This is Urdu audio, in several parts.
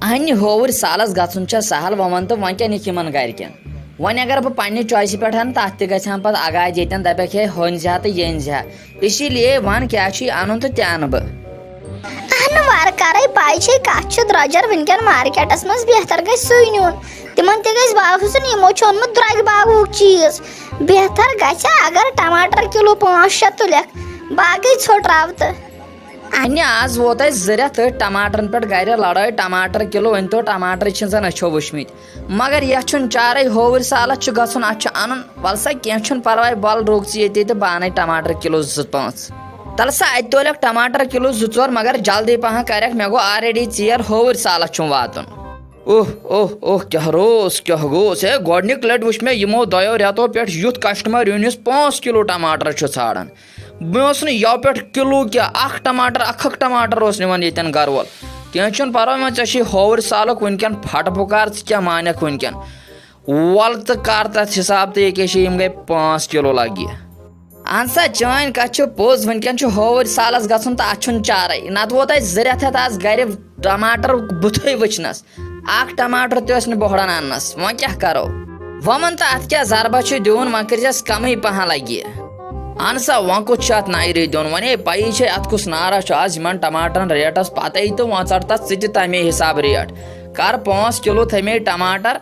اہنہِ ہووٕرۍ سالس گژھُن چھا سہل وۄنۍ تہٕ وۄنۍ کیٛاہ نِکھ یِمن گرِکٮ۪ن وۄنۍ اگر بہٕ پننہِ چویسہِ پٮ۪ٹھ تتھ تہِ گژھِ ہن پتہٕ اگاد ییٚتٮ۪ن دپکھ ہے ہۄنۍ زِ ہا تہٕ یِنۍ زِ ہا اسی لیے ون کیٛاہ چھُے انُن تہٕ تہِ انہٕ بہٕ وارٕ کارے پاے چھے کتھ چھُ درٛۄجر وٕنکٮ۪ن مارکیٹس منٛز بہتر گژھِ سُے نیُن تِمن تہِ گژھِ باسُن یِمو چھُ اوٚنمُت درٛۄگہِ باغُک چیٖز بہتر گژھِ اگر ٹماٹر کِلوٗ 500 تُلکھ باقٕے ژھوٚٹراو تہٕ انہِ آز ووت اسہِ 2 رٮ۪تھ تٔتھۍ ٹماٹرن پٮ۪ٹھ گرِ لڑٲے ٹماٹر کِلوٗ ؤنۍ تو ٹماٹر چھِ زن أچھو وٕچھمٕتۍ مگر یتھ چھُنہٕ چارے ہووٕرۍ سالس چھُ گژھُن اتھ چھُ انُن ول سا کینٛہہ چھُنہٕ پرواے بل رُک ژٕ ییٚتی تہٕ بہٕ انے ٹماٹر کِلوٗ 2-5 تل سا اتہِ تولکھ ٹماٹر کِلوٗ 2-4 مگر جلدی پہن کرکھ مےٚ گوٚو آلریڈی ژیر ہووٕرۍ سالس چھُم واتُن کیٛاہ گوٚس ہے گۄڈنِک لٹہِ وٕچھ مےٚ یِمو 2 رٮ۪تو پٮ۪ٹھ یُتھ کسٹمر یُن یُس 5 کِلوٗ ٹماٹر چھُ ژھانڈان مےٚ اوس نہٕ یو پٮ۪ٹھ کِلوٗ کیٛاہ اکھ ٹماٹر اوس نِوان ییٚتٮ۪ن گرٕ وول کینٛہہ چھُنہٕ پرواے وۄنۍ ژےٚ چھُے ہووٕرۍ سالُک وٕنکٮ۪ن پھٹہٕ پُکار ژٕ کیٛاہ مانکھ وٕنکٮ۪ن وَل تہٕ کر تتھ حساب تہٕ ییٚکیٛاہ چھِ یِم گٔے 5 کِلوٗ لگہِ اہن سا چٲنۍ کتھ چھِ پوٚز وٕنکٮ۪ن چھُ ہووٕرۍ سالس گژھُن تہٕ اتھ چھُنہٕ چارے نتہٕ ووت اسہِ 2 رٮ۪تھ آز گرِ ٹماٹر بُتھے وٕچھنس اکھ ٹماٹر تہِ ٲسۍ نہٕ بوہران اننس وۄنۍ کیٛاہ کرو وۄنۍ ون تہٕ اتھ کیٛاہ ضربہ چھُ دیُن وۄنۍ کٔرزٮ۪س کمٕے پہن لگہِ اہن سا وۄنۍ کوٚت چھُ اتھ نایرِ دیُن وۄنۍ ہے پَیی چھے اتھ کُس نارا چھُ آز یِمن ٹماٹرن ریٹس پتے تہٕ وۄنۍ ژٹ تتھ ژٕ تہِ تمے حساب ریٹ کر 5 کِلوٗ تھٲیمے ٹماٹر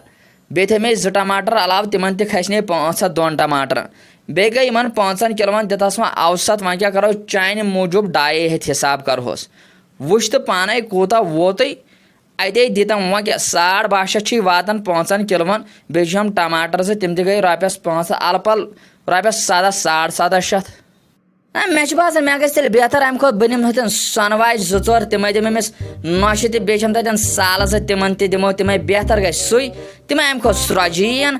بیٚیہِ تھٲیمے 2 ٹماٹر علاوٕ تِمن تہِ کھسنے 5 ہتھ 2 ٹماٹرن بیٚیہِ گٔے یِمن 5 کِلوٗون دِتہس وۄنۍ اوسط وۄنۍ کیٛاہ کرو چانہِ موٗجوٗب 2.5 ہتھ حساب کرہوس وٕچھ تہٕ پانے کوٗتاہ ووتُے اتے دِتم وۄنۍ کیٛاہ 12.5 چھُے واتان 5 کِلوٗون بیٚیہِ چھِ یِم ٹماٹر زٕ تِم تہِ گٔے رۄپیس 5 الہٕ پل رۄپیس 700 شیٚتھ مےٚ چھُ باسان مےٚ گژھِ تیٚلہِ بہتر امہِ کھۄتہٕ بہٕ نِمہٕ ہُتٮ۪ن سۄنہٕ واجہِ 2-4 تِمے دِمہٕ أمِس نۄشہِ تہِ بیٚیہِ چھَم تتٮ۪ن سالہٕ 2 تِمن تہِ دِمو تِمے بہتر گژھِ سُے تِمے امہِ کھۄتہٕ سرۄجہِ یِین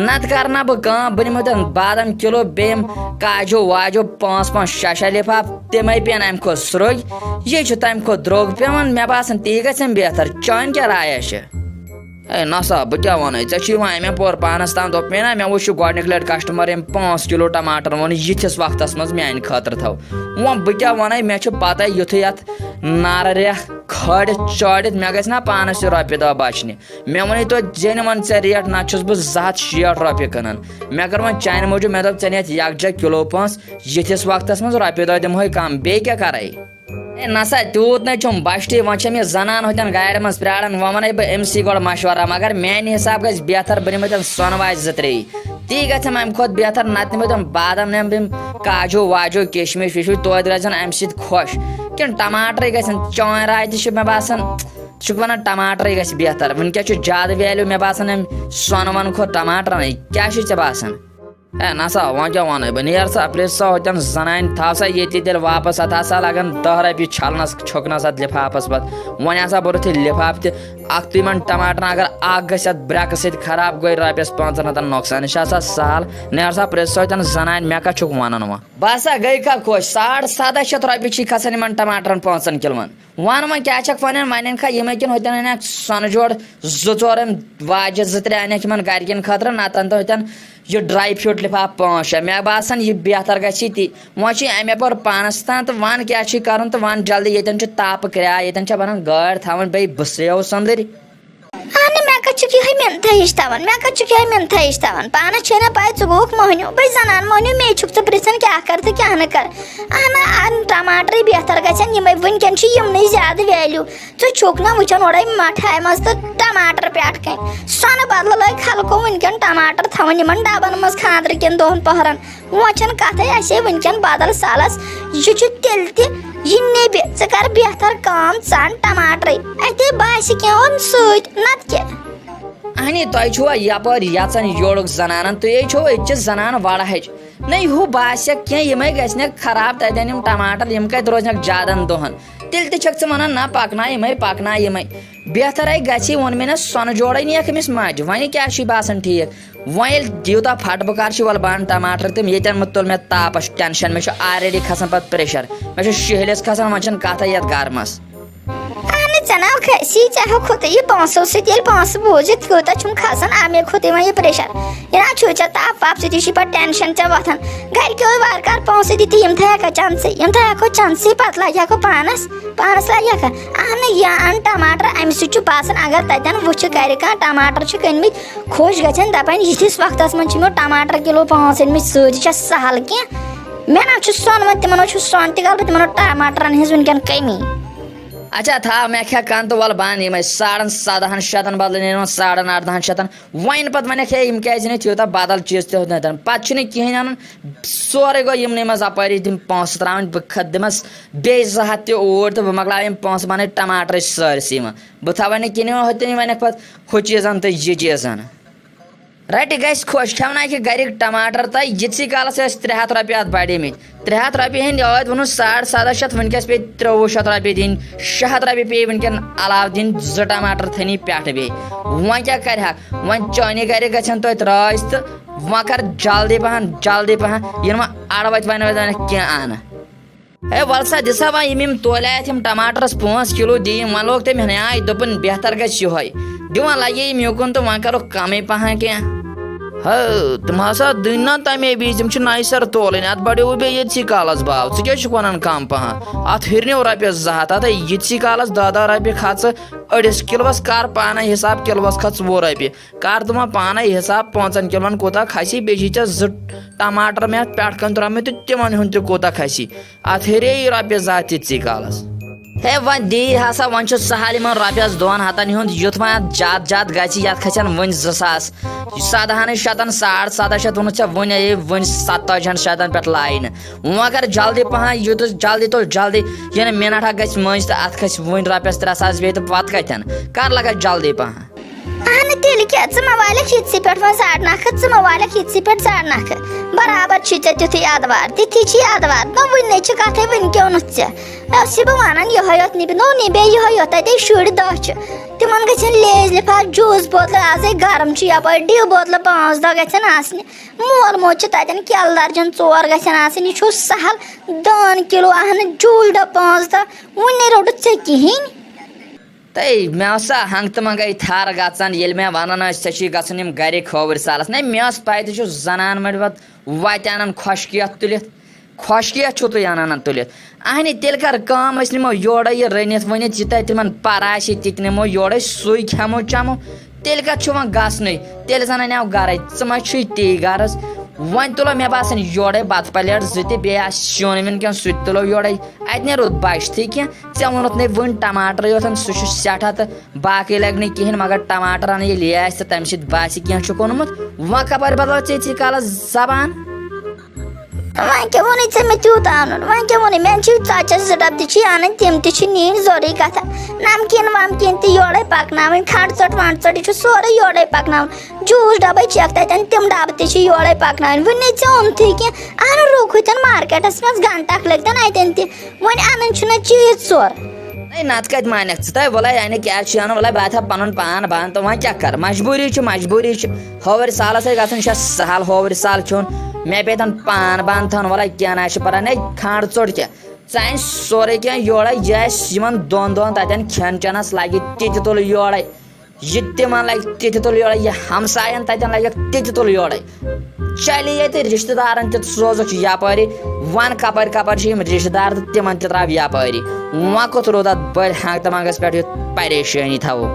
نتہٕ کرنا بہٕ کٲم بہٕ نِمہٕ ہُتٮ۪ن بادام کِلوٗ بیٚیہِ یِم کاجوٗ واجوٗ 5-6 لِفاف تِمے پیٚن امہِ کھۄتہٕ سرٛوگۍ یہِ چھُ تمہِ کھۄتہٕ درٛوگ پیٚوان مےٚ باسان تی گژھٮ۪م بہتر چٲنۍ کیٛاہ رایا چھِ ہے نسا بہٕ کیٛاہ وَنَے ژےٚ چھُے وۄنۍ اَمے پور پانس تام دوٚپ مےٚ نا مےٚ وٕچھ گۄڈنِکۍ لٹہِ کسٹمر یِم 5 کِلوٗ ٹماٹر ووٚن یِتھِس وقتس منٛز میانہِ خٲطرٕ تھاو وۄنۍ بہٕ کیٛاہ وَنَے مےٚ چھُ پتہ یُتھُے اتھ نارٕ ریٚکھ کھٲلِتھ چٲڑِتھ مےٚ گژھِ نا پانس تہِ رۄپیہِ دہ بچنہِ مےٚ ووٚنُے توتہِ جینوَن ژےٚ ریٹ نتہٕ چھُس بہٕ 260 رۄپیہِ کٕنان مےٚ کٔر وۄنۍ چانہِ موٗجوٗب مےٚ دوٚپ ژےٚ نِتھ یکجا کِلوٗ 5 یِتھِس وقتس منٛز رۄپیہِ دہ دِمہوے کم بیٚیہِ کیٛاہ کرے ہے نسا تیوٗت نَے چھُم بچتٕے وۄنۍ چھَم یہِ زنان ہُتٮ۪ن گاڑِ منٛز پیاران وۄنۍ وَنَے بہٕ أمسٕے گۄڈٕ مشورہ مگر میانہِ حساب گژھِ بہتر بہٕ نِمہٕ ہُتٮ۪ن سۄنہٕ واجہِ 2-3 تی گژھٮ۪م امہِ کھۄتہٕ بہتر نتہٕ نِمہٕ ہُتٮ۪ن بادام نِمہٕ بہٕ یِم کاجوٗ واجوٗ کِشمِش وِشمِش توتہِ گژھن امہِ سۭتۍ خۄش کِنہٕ ٹماٹرے گژھن چٲنۍ راے تہِ چھِ مےٚ باسان ژٕ چھُکھ ونان ٹماٹرے گژھِ بہتر وٕنکٮ۪س چھُ زیادٕ ویلیوٗ مےٚ باسان امہِ سۄنہٕ وۄنہٕ کھۄتہٕ ٹماٹرنٕے کیٛاہ چھُے ژےٚ باسان ہے نسا وۄنۍ کیٛاہ وَنَے بہٕ نیر سا پرٛژھ سا ہُتٮ۪ن زنانہِ تھاو سا ییٚتی تیٚلہِ واپس اتھ ہسا لگن 10 رۄپیہِ چھلنس چھُکنس اتھ لفافس پتہٕ وۄنۍ ہسا بوٚرُتھ یہِ لفاف تہِ اکھ یِمن ٹماٹرن اگر اکھ گژھِ اتھ برٛٮ۪کہٕ سۭتۍ خراب گوٚو رۄپیس 500 نۄقصان یہِ چھُ آسان سہل نیر سا پرٛژھ سا ہُتٮ۪ن زنانہِ مےٚ کتھ چھُکھ ونان وۄنۍ بہٕ ہسا گٔے کھا خۄش 750 رۄپیہِ چھِ کھسان یِمن ٹماٹرن 5 کِلوٗون ون وۄنۍ کیٛاہ چھکھ ونان وۄنۍ اَنکھا یِمے کِنہٕ ہُتٮ۪ن انکھ سۄنہٕ جوڑ 2-4 واجہِ 2-3 انکھ یِمن گرِکٮ۪ن خٲطرٕ نتہٕ انتو ہُتٮ۪ن یہِ ڈراے فرٛوٗٹ لفاف 5-6 مےٚ باسان یہِ بہتر گژھِ تی وۄنۍ چھُے اَمے پور پانس تام تہٕ وَن کیٛاہ چھُے کرُن تہٕ وَن جلدی ییٚتٮ۪ن چھُ تاپہٕ کرٛاے ییٚتٮ۪ن چھےٚ بنان گٲڑۍ تھاوٕنۍ بیٚیہِ بٕسرِیو سٔنٛدٕرۍ مےٚ کتھ چھُکھ یِہے مِنتھے ہِش تھاوان پانس چھے نا پاے ژٕ گوٚوُکھ مٔہنیوٗ بٔے زنان مٔہنیوٗ مے چھُکھ ژٕ پرژھان کیٛاہ کر تہٕ کیٛاہ نہٕ کر اہن ٹماٹرے بہتر گژھن یِمے وٕنکٮ۪ن چھِ یِمنٕے زیادٕ ویلیوٗ ژٕ چھُکھ نا وٕچھان اورے مٹھاے منٛز تہٕ ٹماٹر پٮ۪ٹھ کَنۍ سۄنہٕ بدلہٕ لٲگۍ خلقو وٕنکٮ۪ن ٹماٹر تھاوان یِمن ڈبن منٛز خاندرٕ کٮ۪ن دۄہن پٔہرن وۄنۍ چھنہٕ کتھے اَسے وٕنکٮ۪ن بدل سالس یہِ چھُ تیٚلہِ تہِ یہِ نیبہِ ژٕ کر بہتر کٲم ژٕ ان ٹماٹرے اتے باسہِ کینٛہہ اوٚن سۭتۍ نتہٕ کیٛاہ اہنی تۄہہِ چھُوا یپٲرۍ یژان یورُک زنانن تُہۍ چھو ییٚتچہِ زنان وڑہٕچ نہ ہُہ باسٮ۪کھ کینٛہہ یِمے گژھنکھ خراب تتٮ۪ن یِم ٹماٹر یِم کتہِ روزنکھ زیادن دۄہن تیٚلہِ تہِ چھکھ ژٕ ونان نہ پکناو یِمے بہترے گژھی ووٚن مےٚ نا سۄنہٕ جوڑے نِیَکھ أمِس ماجہِ وۄنۍ کیٛاہ چھُے باسان ٹھیٖک وۄنۍ ییٚلہِ تیوٗتاہ پھٹہٕ بُکار چھُ وَلہٕ بہٕ اَنہٕ ٹماٹر تِم ییٚتٮ۪ن مہ تُل مےٚ تاپس ٹٮ۪نشن مےٚ چھُ آلریڈی کھسان پتہٕ پریشر مےٚ چھُ شہلِس کھسان وۄنۍ چھنہٕ کتھے یتھ گرمس ژےٚ کھسی ژےٚ ہیوٚ کھوٚتُے یہِ پونٛسو سۭتۍ ییٚلہِ پونٛسہٕ بوٗزِتھ کوٗتاہ چھُم کھسان اَمے کھوٚتُے وۄنۍ یہِ پریشر یہِ نہ چھُے ژےٚ تاپھ واپھ سۭتی چھُے پَتہٕ ٹٮ۪نشَن ژےٚ وۄتھان گرِکیو وارٕ کارٕ پونٛسہٕ دِتہِ یِم تھایکھا چَندسٕے چَندسٕے پَتہٕ لَگہِ پانَس لَگہِ اہنہٕ یہِ اَن ٹماٹر اَمہِ سۭتۍ چھُ باسان اگر تَتٮ۪ن وٕچھِ گرِ کانٛہہ ٹماٹر چھِ کٕنمٕتۍ خۄش گژھن دَپان یِتھِس وقتَس منٛز چھِ مےٚ ٹماٹر کِلوٗ 5 أنمٕتۍ سۭتۍ یہِ چھا سہل کینٛہہ مےٚ نہ چھُ سۄنوُن تِمن چھُ سۄن تہِ غلط تِمن ٹماٹرن ہٕنٛز وٕنکٮ۪ن کٔمی اچھا تھاو مےٚ کھےٚ کَن تہٕ وَلہٕ بَنٛد یِمے 7,500 بدلہٕ نیران 8,500 وۄنۍ پَتہٕ وَنٮ۪کھ ہے یِم کیٛازِ نہٕ تیوٗتاہ بدل چیٖز تہِ ہُتھ پَتہٕ چھُنہٕ کِہیٖنۍ اَنُن سورُے گوٚو یِمنٕے منٛز اَپٲری تِم پونٛسہٕ ترٛاوٕنۍ بہٕ دِمَس بیٚیہِ 2 ہَتھ تہِ اوٗرۍ تہٕ بہٕ مۄکلاو یِم پونٛسہٕ بَنٲوِتھ ٹماٹرٕچ سٲرسٕے منٛز بہٕ تھاوَے نہٕ کِہیٖنۍ ہوٚتٮ۪ن وَنٮ۪کھ پَتہٕ ہُہ چیٖزَن تہٕ یہِ چیٖزَن رَٹہِ گژھِ خۄش کھٮ۪ونایکہِ گَرِکۍ ٹماٹر تہٕ یِتسٕے کالَس ٲسۍ 300 رۄپیہِ اَتھ بَڑیمٕتۍ 300 رۄپیہِ ہِنٛدۍ ٲدۍ ووٚنُن 750 وٕنکٮ۪س پیٚیہِ 2300 رۄپیہِ دِنۍ 600 رۄپیہِ پیٚیہِ وٕنکٮ۪ن علاوٕ دِنۍ 2 ٹماٹر تھٲنی پٮ۪ٹھٕ بیٚیہِ وۄنۍ کیٛاہ کَرِہَکھ وۄنۍ چٲنی گَرِکۍ گژھن توتہِ رٲزۍ تہٕ وۄنۍ کَر جلدی پَہَن یِنہٕ وۄنۍ اَڑٕ وَتہِ وَنٮ۪کھ کینٛہہ اَنہٕ ہے وَلہٕ سا دِسا وۄنۍ یِم تولیتھ یِم ٹماٹرس 5 کِلوٗ دِیِم وۄنۍ لوگ تٔمۍ ہَناے دوٚپُن بہتر گژھِ یِہوے دِوان لَگے یِم یوکُن تہٕ وۄنۍ کَرو کَمٕے پَہَن کینٛہہ تِم ہسا دِنۍ نا تَمے وِزِ تِم چھِ نَیہِ سَرٕ تولٕنۍ اَتھ بَڑیو بیٚیہِ ییٚتسٕے کالَس باو ژٕ کیٛازِ چھُکھ وَنان کَم پَہَن اَتھ ہِرنیو رۄپیَس 2 ہَتھ اَدٕ ییٚتسٕے کالَس 10 رۄپیہِ کھژٕ أڑِس کِلوَس کَر پانَے حِساب کِلوَس کھژ 2 رۄپیہِ کَر تِمن پانَے حِساب 5 کِلوَن کوٗتاہ کھسہِ بیٚیہِ چھِ ژےٚ 2 ٹماٹر مےٚ پٮ۪ٹھ کَنۍ ترٛٲمٕتۍ تہٕ تِمن ہُنٛد تہِ کوٗتاہ کھسہِ اَتھ ہِرے رۄپیَس 2 تِتسٕے کالَس ہے وۄنۍ دی ہسا وۄنۍ چھُ سہل یِمن رۄپیَس 2 ہَتن ہُنٛد یُتھ وۄنۍ اَتھ زیادٕ گژھِ یَتھ کھسن وۄنۍ 2000 7,500 7,700 ووٚنُتھ ژےٚ وۄنۍ وۄنۍ 27,000 پٮ۪ٹھ لاینہٕ وۄنۍ کر جلدی پَہَن یوٗتاہ جلدی تو جلدی یِنہٕ مِنٹ اکھ گژھِ مٔنٛزۍ تہٕ اَتھ کھسہِ وۄنۍ رۄپیَس 3,000 بیٚیہِ تہٕ پَتہٕ کَتٮ۪ن کر لگس جلدی پَہَن اہنہٕ تیٚلہِ کیٛاہ ژٕ مہ والٮ۪کھ یِتسٕے پٮ۪ٹھ وۄنۍ 9.5 ژٕ مہ والٮ۪کھ یِتسٕے پٮ۪ٹھ 9.5 برابر چھُے ژےٚ تیُتھُے اَدوار تِتھی چھِی اَدوار وٕنہِ چھِ کَتھٕے وٕنہِ کیوٚنُتھ ژےٚ ٲسٕے بہٕ وَنان یِہوے یوت نِبے یِہوے یوت تَتے شُرۍ 10 چھِ تِمن گژھن لیز لِفاف جوٗس بوتلہٕ آزے گرم چھُ یَپٲرۍ ڈِو بوتلہٕ 5-10 گژھن آسنہِ مول موج چھِ تَتٮ۪ن کیلہٕ درجن 4 گژھن آسٕنۍ یہِ چھُ سہل دٲن کِلوٗ اہنہٕ جوٗس ڈَبہٕ 5-10 وٕنہِ روٚٹُتھ ژےٚ کِہیٖنۍ تہٕ مےٚ ٲس سا ہنٛگہٕ تہٕ منٛگَے تھَر گژھان ییٚلہِ مےٚ وَنان ٲسۍ ژےٚ چھی گژھُن یِم گَرِکۍ کھووٕرۍ سالَس نہ مےٚ ٲس پَے تُہۍ چھُو زَنان مٔڑۍ وَتہِ اَنان خۄشکیَتھ تُلِتھ خۄشکیَتھ چھُو تُہۍ اَنان تُلِتھ اہنہِ تیٚلہِ کَر کٲم أسۍ نِمو یورَے یہِ رٔنِتھ ؤنِتھ یہِ تَتہِ تِمن پَرٕ آسہِ تہِ تہِ نِمو یورَے سُے کھٮ۪مو چٮ۪مو تیٚلہِ کَتھ چھُ وۄنۍ گژھنُے تیٚلہِ زَن اَنیو گَرَے ژٕ ما چھُے تی غرض وۄنۍ تُلو مےٚ باسان یورَے بَتہٕ پَلیٹ 2 تہِ بیٚیہِ آسہِ سیُن وٕنکٮ۪ن سُہ تہِ تُلو یورَے اَتہِ نیرو بَچتھٕے کینٛہہ ژےٚ ووٚنُتھ نَے وٕنۍ ٹماٹرٕے یوتَن سُہ چھُ سٮ۪ٹھاہ تہٕ باقٕے لَگہِ نہٕ کِہیٖنۍ مگر ٹماٹر اَنہٕ ییٚلہِ یہِ آسہِ تہٕ تَمہِ سۭتۍ باسہِ کینٛہہ چھُکھ اوٚنمُت وۄنۍ کَپٲرۍ بدلاو ژےٚ ییٚتسٕے کالَس زبان وۄنۍ کیٛاہ ووٚنُے ژےٚ مےٚ تیوٗتاہ اَنُن وۄنۍ کیٛاہ ووٚنُے مےٚ چھِ ژۄچَس 2 ڈَبہٕ تہِ چھِ اَنٕنۍ تِم تہِ چھِ نِنۍ ضروٗری کَتھا نَمکیٖن وَمکیٖن تہِ یورَے پَکناوٕنۍ کھنٛڈ ژوٚٹ وَنٛڈ ژوٚٹ یہِ چھُ سورُے یورَے پَکناوُن جوٗس ڈَبَے چھَکھ تَتٮ۪ن تِم ڈَبہٕ تہِ چھِ یورَے پَکناوٕنۍ وٕنہِ ژےٚ اوٚنتھٕے کینٛہہ اہنہٕ رُکہٕتٮ۪ن مارکیٹَس منٛز گھنٹہٕ اَکھ لٔگۍتَن اَتٮ۪ن تہِ وۄنۍ اَنٕنۍ چھُنہ چیٖز ژور ہے نَتہٕ کَتہِ مانٮ۪کھ ژٕ تہٕ وَلے یعنی کیٛاہ چھُ اَنُن وَلے بہٕ تھاو پَنُن پان بنٛد تہٕ وۄنۍ کیٛاہ کَرٕ مجبوٗری چھِ ہووٕرۍ سالَس ہے گژھُن یہِ چھا سہل ہووٕرۍ سال کھیوٚن مےٚ پیٚتَن پان بنٛد تھاوُن وَلے کینٛہہ نہ چھُ پَران ہے کھنٛڈ ژوٚٹ کیٛاہ ژٕ اَنہِ سورُے کینٛہہ یورَے یہِ آسہِ یِمن 2 دۄہَن تَتٮ۪ن کھٮ۪ن چٮ۪نَس لَگہِ تہِ تہِ تُل یورَے یہِ تِمن لَگہِ تہِ تہِ تُل یورَے یہِ ہمساین تَتٮ۪ن لَگٮ۪کھ تہِ تہِ تُل یورَے چلے ییٚتہِ رِشتہٕ دارَن تہِ سوزُکھ یَپٲری وَن کَپٲرۍ چھِ یِم رِشتہٕ دار تہٕ تِمن تہِ ترٛاو یَپٲری وۄنۍ کوٚت روٗد اَتھ بٔلۍ ہنٛگہٕ تہٕ منٛگَس پٮ۪ٹھ یُتھ پریشٲنی تھاوو